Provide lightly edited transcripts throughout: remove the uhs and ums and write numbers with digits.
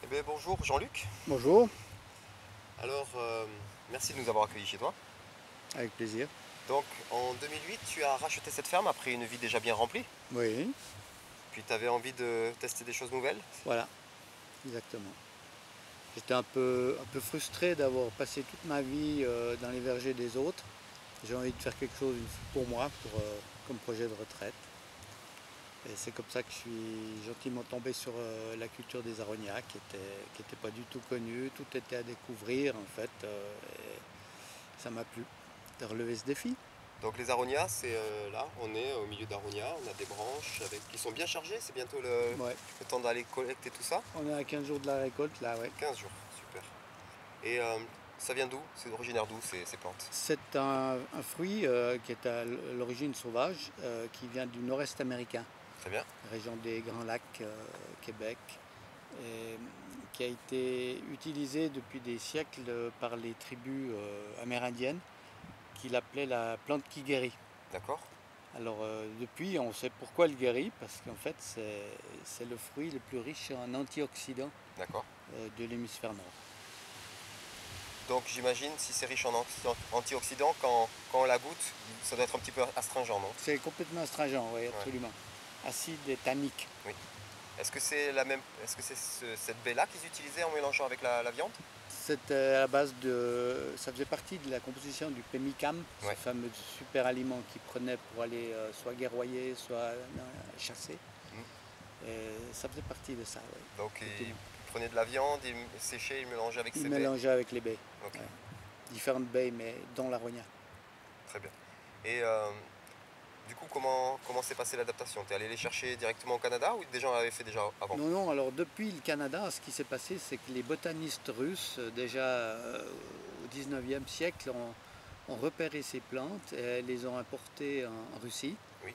Eh bien, bonjour Jean-Luc. Bonjour, Alors, merci de nous avoir accueillis chez toi. avec plaisir. Donc, en 2008, tu as racheté cette ferme après une vie déjà bien remplie. Oui, Puis, tu avais envie de tester des choses nouvelles. voilà, exactement. J'étais un peu frustré d'avoir passé toute ma vie dans les vergers des autres. J'ai envie de faire quelque chose pour moi, comme projet de retraite. Et c'est comme ça que je suis gentiment tombé sur la culture des arognas, qui était pas du tout connue. Tout était à découvrir, en fait. Et ça m'a plu de relever ce défi. Donc, les aronias, c'est là, on est au milieu d'aronias, on a des branches qui sont bien chargées. C'est bientôt Ouais. le temps d'aller collecter tout ça. On est à 15 jours de la récolte, là, ouais. 15 jours, super. Et ça vient d'où? C'est originaire d'où ces plantes? C'est un fruit qui est à l'origine sauvage, qui vient du nord-est américain, Très bien. région des Grands Lacs, Québec, et qui a été utilisé depuis des siècles par les tribus amérindiennes qui l'appelaient la plante qui guérit. D'accord. Alors depuis, on sait pourquoi elle guérit, parce qu'en fait c'est le fruit le plus riche en antioxydants D'accord. de l'hémisphère nord. Donc, j'imagine, si c'est riche en antioxydants, quand on la goûte, ça doit être un petit peu astringent, non? C'est complètement astringent, oui, Ouais. absolument. Acide et tannique. Oui. Est-ce que c'est est-ce que c'est cette baie-là qu'ils utilisaient en mélangeant avec la viande? C'était à la base de. Ça faisait partie de la composition du pemmican, ce Ouais. fameux super aliment qu'ils prenaient pour aller soit guerroyer, soit chasser. Mm. Et ça faisait partie de ça, oui. Donc ils Effectivement. prenaient de la viande, ils séchaient, ils mélangeaient avec Ils ces baies. mélangeaient avec les baies. Ok, Ouais. Différentes baies, mais dont l'aronia. très bien. Et du coup, comment s'est passée l'adaptation? Tu es allé les chercher directement au Canada ou des gens l'avaient fait déjà avant? Non, non, alors depuis le Canada, ce qui s'est passé, c'est que les botanistes russes, déjà au 19e siècle, ont repéré ces plantes et les ont importées en Russie. Oui,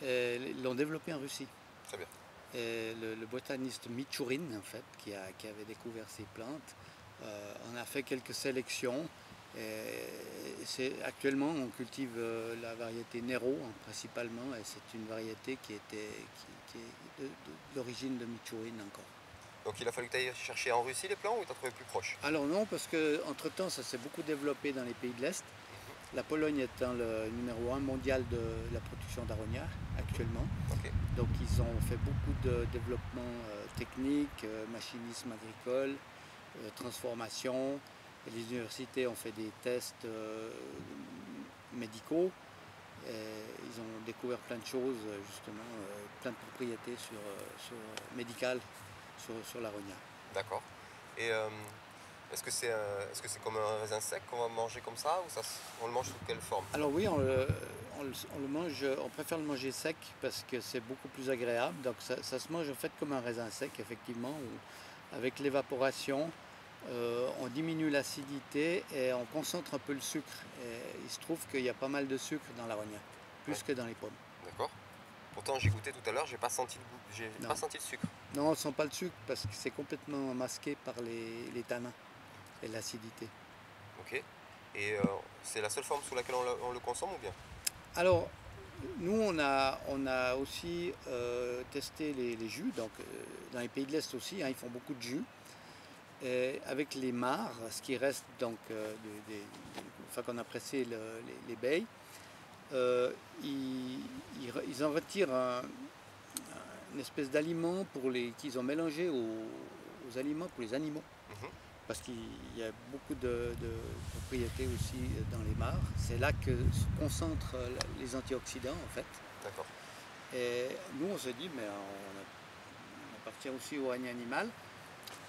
Et l'ont développées en Russie. très bien. Et le botaniste Michourine, en fait, qui avait découvert ces plantes, en a fait quelques sélections. Actuellement, on cultive la variété Nero principalement, et c'est une variété qui est de l'origine de Michourine encore. Donc il a fallu que tu ailles chercher en Russie les plants ou t'as trouvé plus proche? Alors non, parce qu'entre-temps, ça s'est beaucoup développé dans les pays de l'Est. Mhm. La Pologne étant le numéro un mondial de la production d'aronia actuellement. Ok, Donc ils ont fait beaucoup de développement technique, machinisme agricole, transformation. Et les universités ont fait des tests médicaux. Et ils ont découvert plein de choses, justement, plein de propriétés médicales sur l'aronia. d'accord. Et est-ce que c'est comme un raisin sec qu'on va manger comme ça ou on le mange sous quelle forme? Alors oui, on le mange, on préfère le manger sec parce que c'est beaucoup plus agréable. Donc ça se mange en fait comme un raisin sec, effectivement, où avec l'évaporation, on diminue l'acidité et on concentre un peu le sucre. Et il se trouve qu'il y a pas mal de sucre dans l'aronia, Ouais, plus que dans les pommes. d'accord. Pourtant j'ai goûté tout à l'heure, j'ai pas senti le goût, j'ai pas Non, senti le sucre. non, on ne sent pas le sucre parce que c'est complètement masqué par les tanins et l'acidité. Ok. Et c'est la seule forme sous laquelle on le consomme ou bien? Alors, nous, on a aussi testé les jus, donc dans les pays de l'Est aussi, hein, ils font beaucoup de jus. Et avec les mares, ce qui reste donc, une fois qu'on a pressé les baies, euh, ils, ils en retirent une espèce d'aliment qu'ils ont mélangé aux aliments pour les animaux. Mhm. Parce qu'il y a beaucoup de propriétés aussi dans les mares. C'est là que se concentrent les antioxydants en fait. D'accord. Et nous on se dit mais on appartient aussi au règne animal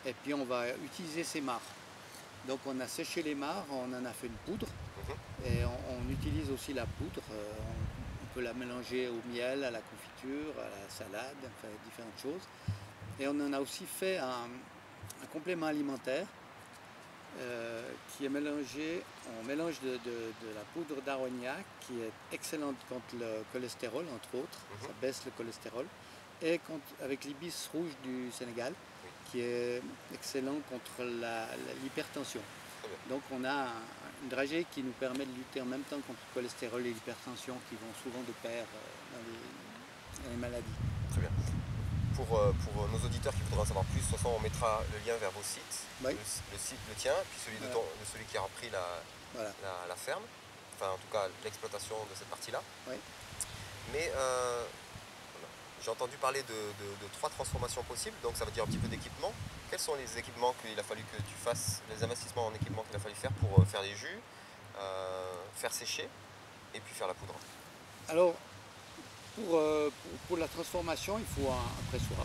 et puis on va utiliser ces mares. Donc on a séché les mares, on en a fait une poudre Mhm. et on utilise aussi la poudre. On peut la mélanger au miel, à la confiture, à la salade, enfin différentes choses. Et on en a aussi fait un complément alimentaire qui est mélangé, on mélange de la poudre d'aronia qui est excellente contre le cholestérol entre autres, Mhm. ça baisse le cholestérol, et avec l'ibis rouge du Sénégal Oui, qui est excellent contre l'hypertension. très bien. Donc on a une dragée qui nous permet de lutter en même temps contre le cholestérol et l'hypertension qui vont souvent de pair dans les maladies. Très bien. pour nos auditeurs qui voudront en savoir plus, de toute façon, on mettra le lien vers vos sites, Oui. le site, le tien, puis celui de, Voilà. de celui qui a repris Voilà. la ferme, enfin en tout cas l'exploitation de cette partie-là. Oui. Mais j'ai entendu parler de 3 transformations possibles, donc ça veut dire un petit peu d'équipement. Quels sont les équipements qu'il a fallu que tu fasses, les investissements en équipement qu'il a fallu faire pour faire les jus, faire sécher et puis faire la poudre? Alors, pour la transformation, il faut un pressoir.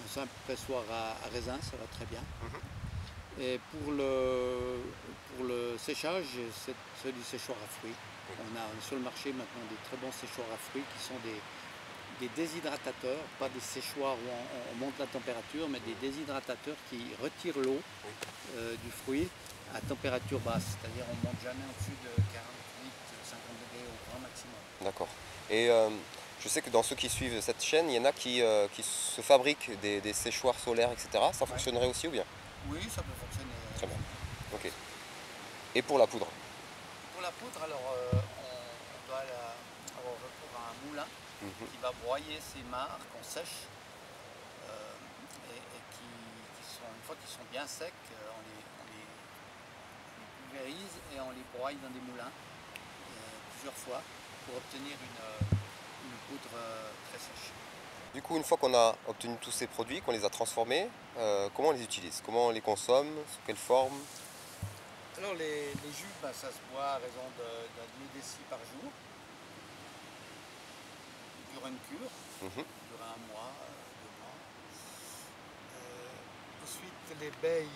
Un simple pressoir à raisin, ça va très bien. Mhm. Et pour le séchage, c'est du séchoir à fruits. Oui. On a sur le marché maintenant des très bons séchoirs à fruits qui sont des déshydratateurs, pas des séchoirs où on monte la température, mais des déshydratateurs qui retirent l'eau du fruit à température basse. C'est-à-dire on ne monte jamais au-dessus de 48, 50 degrés au grand maximum. D'accord. Et je sais que dans ceux qui suivent cette chaîne, il y en a qui se fabriquent des séchoirs solaires, etc. Ça fonctionnerait aussi ou bien? Oui, ça peut fonctionner. Très bien. Ok. Et pour la poudre? Pour la poudre, alors on doit avoir recours à un moulin Mhm. qui va broyer ces mares qu'on sèche et qui sont, une fois qu'ils sont bien secs, on les pulvérise et on les broye dans des moulins plusieurs fois pour obtenir une poudre très sèche. Du coup, une fois qu'on a obtenu tous ces produits, qu'on les a transformés, comment on les utilise? Comment on les consomme? Sous quelle forme? Alors les jus, ça se boit à raison de 1,5 dl par jour. Dure une cure, Mhm. dure un mois, 2 mois. Ensuite, les baies,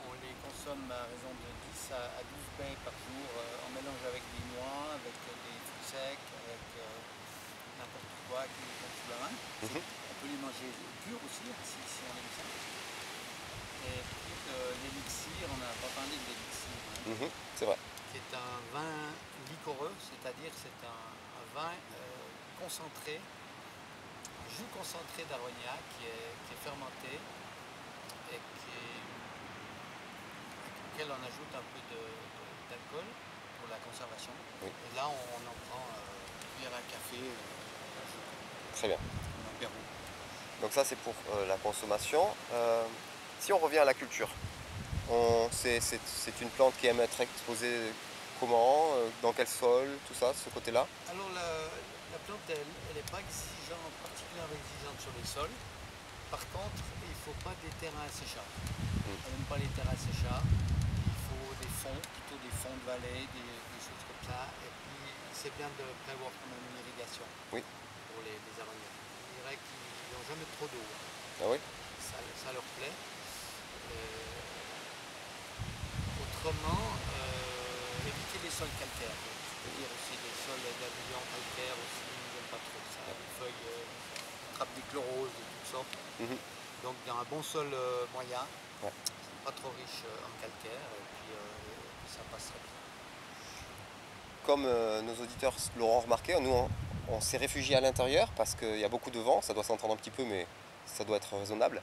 on les consomme à raison de 10 à 12 baies par jour, en mélange avec des noix, avec des fruits secs, avec n'importe quoi qui est sous la main. Mhm. On peut les manger purs aussi, si on aime ça. Et puis l'élixir, on n'a pas parlé de l'élixir, Mhm. C'est vrai. qui est un vin liquoreux, c'est-à-dire c'est un vin concentré, un jus concentré d'Arognac qui est fermenté et auquel on ajoute un peu d'alcool pour la conservation. Oui. Et là, on en prend une cuillère à café Très bien. en apéro. Donc ça, c'est pour la consommation. Si on revient à la culture, c'est une plante qui aime être exposée comment, dans quel sol, tout ça, ce côté-là? Alors la plante, elle n'est pas particulièrement exigeante sur les sols. Par contre, il ne faut pas des terrains asséchables. Elle n'aime pas les terrains asséchables. Il faut des fonds, plutôt des fonds de vallée, des choses comme ça. Et puis, c'est bien de prévoir quand même une irrigation Oui. pour les araignées. Je dirais qu'ils n'ont jamais trop d'eau. Ah oui? Ça leur plaît. Autrement, éviter les sols calcaires. C'est-à-dire aussi les sols d'alluvions calcaires aussi, ils n'aiment pas trop ça. Les feuilles attrapent des chloroses de toutes sortes. Mhm. Donc dans un bon sol moyen, Ouais. pas trop riche en calcaire, et puis ça passerait bien. Comme nos auditeurs l'auront remarqué, nous on s'est réfugié à l'intérieur parce qu'il y a beaucoup de vent, ça doit s'entendre un petit peu mais ça doit être raisonnable.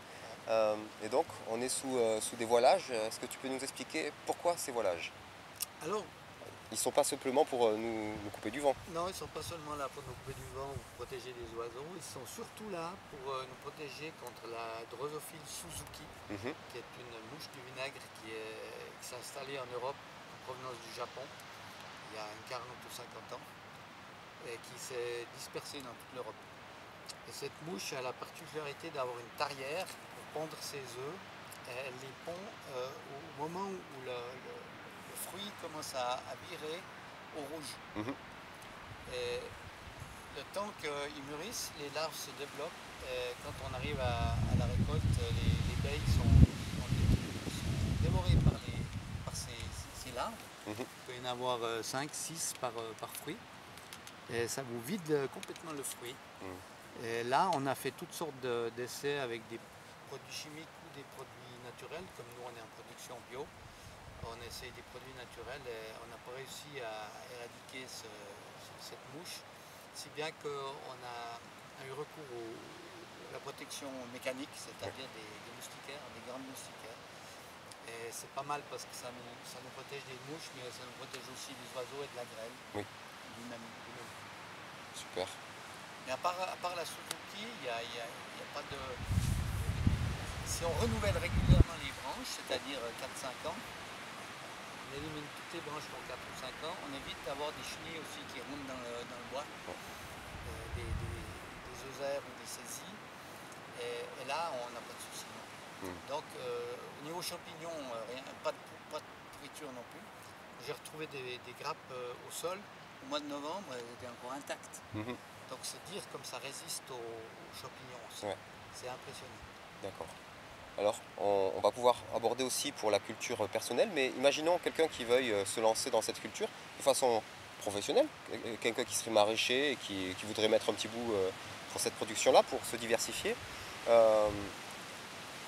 Et donc on est sous des voilages. Est-ce que tu peux nous expliquer pourquoi ces voilages? Alors, Ils ne sont pas simplement pour nous couper du vent. non, ils ne sont pas seulement là pour nous couper du vent ou protéger les oiseaux, ils sont surtout là pour nous protéger contre la drosophile Suzuki, Mhm. qui est une mouche du vinaigre qui s'est installée en Europe en provenance du Japon il y a 40 ou 50 ans et qui s'est dispersée dans toute l'Europe. Et cette mouche a la particularité d'avoir une tarière pour pondre ses œufs. Et elle les pond au moment où le fruit commence à virer au rouge. Mhm. Et le temps qu'ils mûrissent, les larves se développent. Et quand on arrive à la récolte, les baies sont dévorées par ces larves. Mhm. Il peut y en avoir 5, 6 par fruit. Et ça vous vide complètement le fruit. Mhm. Et là, on a fait toutes sortes d'essais avec des produits chimiques ou des produits naturels. Comme nous, on est en production bio. On essaye des produits naturels et on n'a pas réussi à éradiquer cette mouche, si bien qu'on a eu recours à la protection mécanique, c'est-à-dire des moustiquaires, des grandes moustiquaires. Et c'est pas mal parce que ça nous protège des mouches, mais ça nous protège aussi des oiseaux et de la grêle Oui. du même. Super. Mais à part la Suzuki, il n'y a, pas de... Si on renouvelle régulièrement les branches, c'est-à-dire 4-5 ans, on élimine toutes les branches pour 4 ou 5 ans, on évite d'avoir des chenilles aussi qui remontent dans le bois, des œsères ou des saisies, et là on n'a pas de souci. Donc au niveau champignons, pas de pourriture non plus. J'ai retrouvé des grappes au sol au mois de novembre, elles étaient encore intactes. Donc c'est dire comme ça résiste aux champignons aussi. Ouais. C'est impressionnant. D'accord. Alors, on va pouvoir aborder aussi pour la culture personnelle, mais imaginons quelqu'un qui veuille se lancer dans cette culture de façon professionnelle, quelqu'un qui serait maraîcher et qui voudrait mettre un petit bout pour cette production-là, pour se diversifier.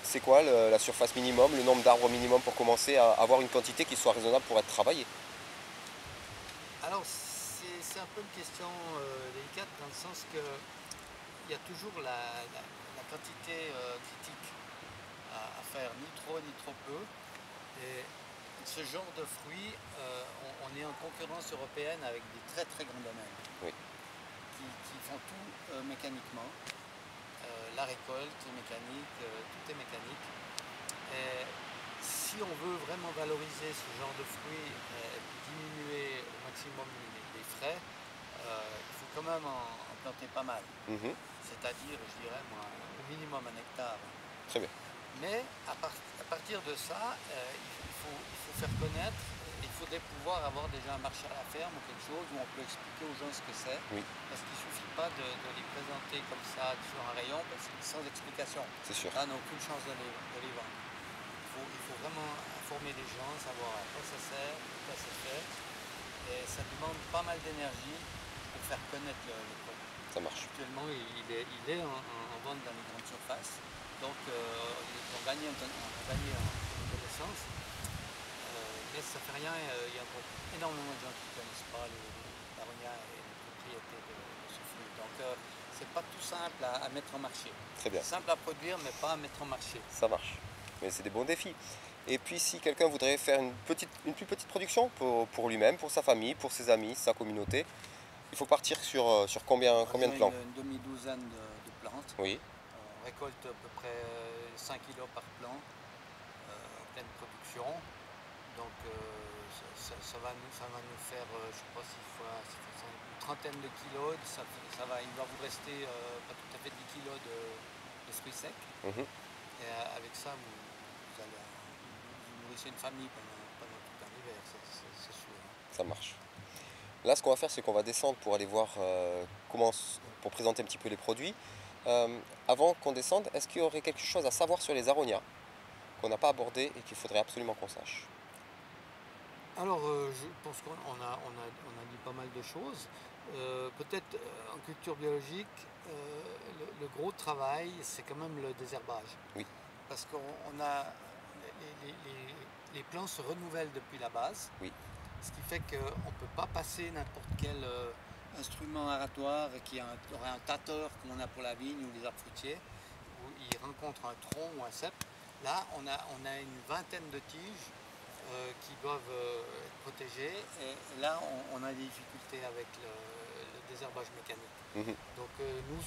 C'est quoi la surface minimum, le nombre d'arbres minimum pour commencer à avoir une quantité qui soit raisonnable pour être travaillée? Alors, c'est un peu une question délicate dans le sens que il y a toujours la quantité critique à faire, ni trop ni trop peu. Et ce genre de fruits, on est en concurrence européenne avec des très très grands domaines qui font tout mécaniquement. La récolte est mécanique, tout est mécanique. Et si on veut vraiment valoriser ce genre de fruits et diminuer au maximum les frais, il faut quand même en planter pas mal. C'est-à-dire, je dirais, moi, au minimum 1 hectare. Très bien. Mais à partir de ça, il faut faire connaître, il faudrait pouvoir avoir déjà un marché à la ferme ou quelque chose où on peut expliquer aux gens ce que c'est. Parce qu'il ne suffit pas de les présenter comme ça sur un rayon sans explication. C'est sûr. Là, on n'a aucune chance de les vendre. Il faut vraiment informer les gens, savoir à quoi ça sert, pourquoi c'est fait. Et ça demande pas mal d'énergie pour faire connaître le produit. Ça marche. Actuellement, il est en vente dans les grandes surfaces. Donc, on gagne en connaissance. Mais ça ne fait rien. Il y a énormément de gens qui ne connaissent pas l'aronia et les propriétés de ce fruit. Donc, c'est pas tout simple à mettre en marché. Très bien. C'est simple à produire, mais pas à mettre en marché. Ça marche. Mais c'est des bons défis. Et puis si quelqu'un voudrait faire une plus petite production pour lui-même, pour sa famille, pour ses amis, sa communauté, il faut partir sur combien de plants? Une demi-douzaine de plantes. Oui. On récolte à peu près 5 kg par plant en pleine production. Donc ça va nous faire, je ne sais pas s'il faut une trentaine de kilos. Il va vous rester pas tout à fait 10 kg de fruits secs. Et avec ça, vous nourrissez une famille pendant tout un hiver, c'est sûr. Ça marche. Là, ce qu'on va faire, c'est qu'on va descendre pour aller voir pour présenter un petit peu les produits. Avant qu'on descende, est-ce qu'il y aurait quelque chose à savoir sur les aronias qu'on n'a pas abordé et qu'il faudrait absolument qu'on sache? Alors, je pense qu'on a dit pas mal de choses. Peut-être en culture biologique, le gros travail, c'est quand même le désherbage. Oui. Parce qu'on a les plants se renouvellent depuis la base. Oui. Ce qui fait qu'on ne peut pas passer n'importe quel instrument aratoire qui aurait un tâteur comme on a pour la vigne ou les arbres fruitiers, où il rencontre un tronc ou un cep. Là, on a une vingtaine de tiges qui doivent être protégées. Et là, on a des difficultés avec le désherbage mécanique. Donc nous,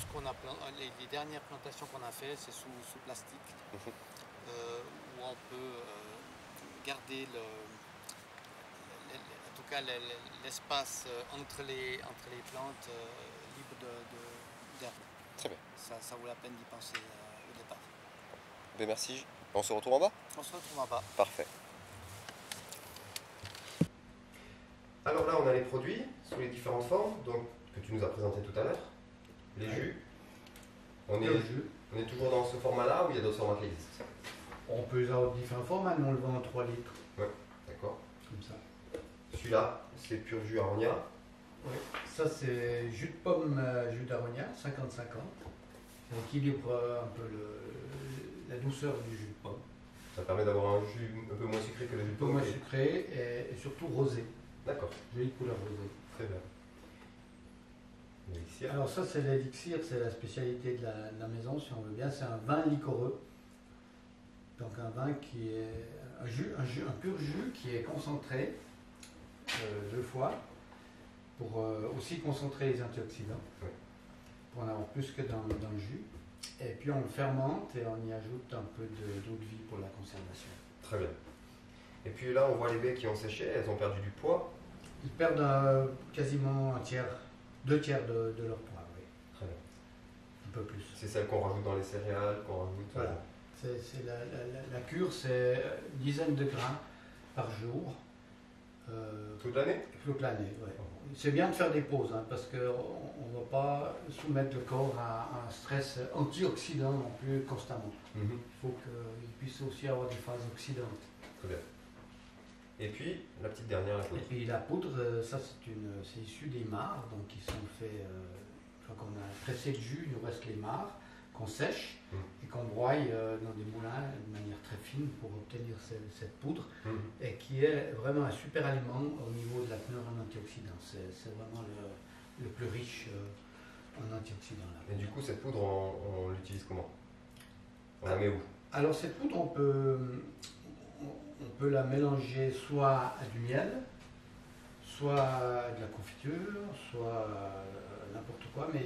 les dernières plantations qu'on a fait, c'est sous plastique, où on peut garder en tout cas l'espace entre les plantes libre d'herbe. Très bien. Ça vaut la peine d'y penser au départ. Ben merci. On se retrouve en bas? On se retrouve en bas. Parfait. Alors là, on a les produits sous les différentes formes donc, que tu nous as présenté tout à l'heure. Les jus. On est toujours dans ce format-là ou il y a d'autres formats qui existent? On peut les avoir différents formats, mais on le vend en 3 litres. Ouais, d'accord. Comme ça. Celui-là, c'est pur jus aronia. Oui. Ça, c'est jus de pomme, jus d'aronia, 50-50. Ça équilibre un peu la douceur du jus de pomme. Ça permet d'avoir un jus un peu moins sucré que le jus de Un peu pomme. moins sucré et surtout rosé. D'accord. Jolie couleur rosée. Très bien. L'élixir. Alors ça, c'est l'élixir, c'est la spécialité de la maison, si on veut bien. C'est un vin liquoreux. Donc un vin qui est un pur jus qui est concentré 2 fois pour aussi concentrer les antioxydants. Oui. pour en avoir plus que dans le jus. Et puis on le fermente et on y ajoute un peu d'eau de vie pour la conservation. Très bien. Et puis là, on voit les baies qui ont séché, elles ont perdu du poids. Ils perdent quasiment deux tiers de leur poids, oui. Très bien. Un peu plus. C'est celle qu'on rajoute dans les céréales, qu'on rajoute... Voilà. La cure, c'est une dizaine de grammes par jour. Toute l'année? Toute l'année, oui. C'est bien de faire des pauses, hein, parce qu'on ne va pas soumettre le corps à un stress antioxydant non plus constamment. Il faut qu'il puisse aussi avoir des phases oxydantes. Très bien. Et puis, la petite dernière, la poudre. Et puis la poudre, ça c'est issu des mares, donc qui sont faits, une fois qu'on a pressé le jus, il nous reste les mares qu'on sèche et qu'on broie dans des moulins de manière très fine pour obtenir cette poudre, et qui est vraiment un super aliment au niveau de la teneur en antioxydants. C'est vraiment le plus riche en antioxydants. Et du coup, cette poudre, on l'utilise comment? On la met où? Alors cette poudre, on peut la mélanger soit à du miel, soit à de la confiture, soit n'importe quoi, mais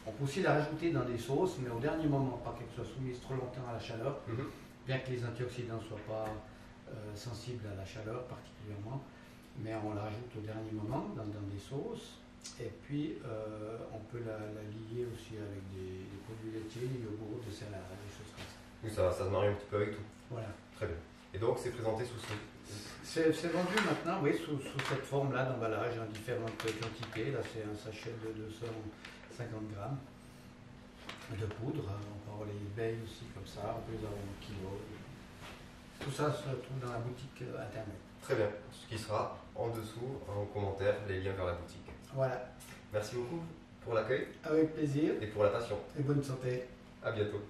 on peut aussi la rajouter dans des sauces, mais au dernier moment, pas qu'elle soit soumise trop longtemps à la chaleur, bien que les antioxydants ne soient pas sensibles à la chaleur particulièrement, mais on la rajoute au dernier moment dans des sauces. Et puis on peut la lier aussi avec des produits laitiers, des yogourts, des salades, des choses comme ça. Oui, ça se marie un petit peu avec tout. Voilà. Très bien. Et donc, c'est présenté sous ce... C'est vendu maintenant, oui, sous cette forme-là d'emballage en différentes quantités. Là, c'est un sachet de 250 grammes de poudre. On peut avoir les baies aussi comme ça, on peut les avoir en kilo. Tout ça se trouve dans la boutique internet. Très bien. Ce qui sera en dessous, en commentaire, les liens vers la boutique. Voilà. Merci beaucoup pour l'accueil. Avec plaisir. Et pour l'attention. Et bonne santé. À bientôt.